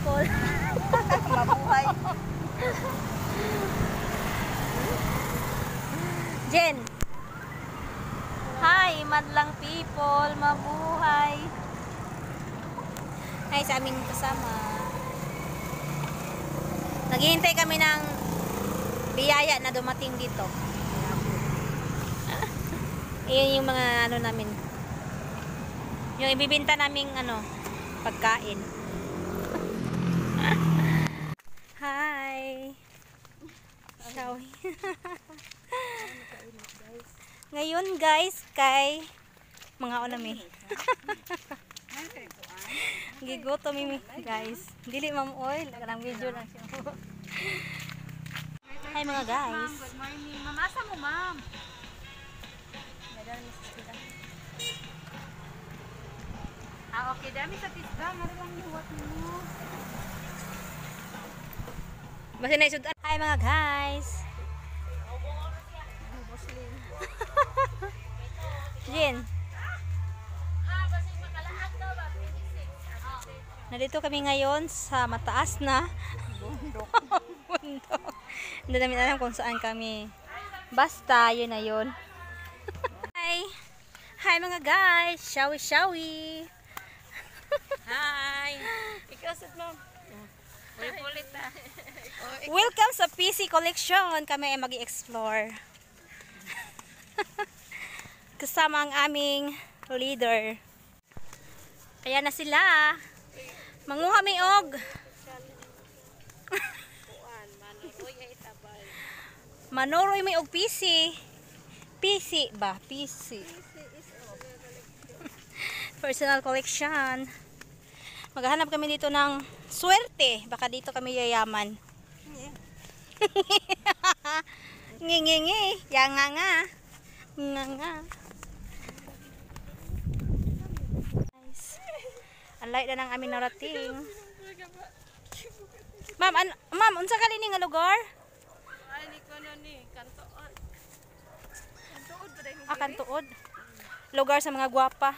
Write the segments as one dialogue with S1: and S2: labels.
S1: people.
S2: Mabuhay.
S1: Jen. Hi, madlang people. Mabuhay. Hi sa aming kasama. Naghihintay kami ng biyaya na dumating dito. Iyon yung mga ano namin. Yung ibibenta naming ano, pagkain. Hi. Shawi. Ngayon guys, kay mga onami. Gigoto mimi guys. Dili ma'am oil, kanang video lang siya. Hi mga guys.
S2: Good morning. Mamasa mo, ma'am. Okay. Dami sa tisda. Ngari lang liwat mo.
S1: Basta na isud. Hi mga guys. Jen. Nandito kami ngayon sa mataas na bundok. Hindi namin alam kung saan kami. Basta, yun na yun. Hi! Hi mga guys! Shawi shawi!
S2: Hi. Ikaw sad, ma'am. Ulit na.
S1: Welcome sa PC Collection! Kami ay mag-i-explore. Kasama ang aming leader. Kaya na sila. Manguha mi og. Manoroy mi og PC. PC ba? PC. Personal collection. Maghahanap kami dito ng swerte. Baka dito kami yayaman. Ngingingi. Yang nga. Nga. Alay na ng aming narating. Ma'am, ma'am, unsa ka ni nga lugar?
S2: Ay, ni ko no ni kantood. Kantood ba dai?
S1: Kantuod. Lugar sa mga gwapa.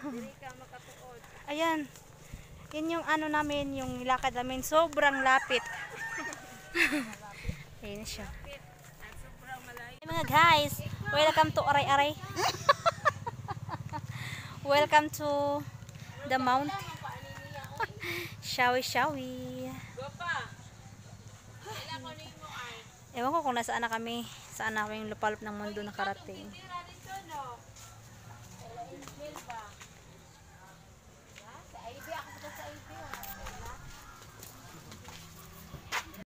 S2: Dili ka makatuod.
S1: Ayan. Yan yung ano namin, yung lakad namin. Sobrang lapit. Ayan siya.
S2: Sobrang malayo.
S1: Hey, mga guys, welcome to Aray-Aray. Welcome to the mount. Shawi-shawi. Ewan ko kung nasaan na kami. Saan na yung lupalop ng mundo nakarating.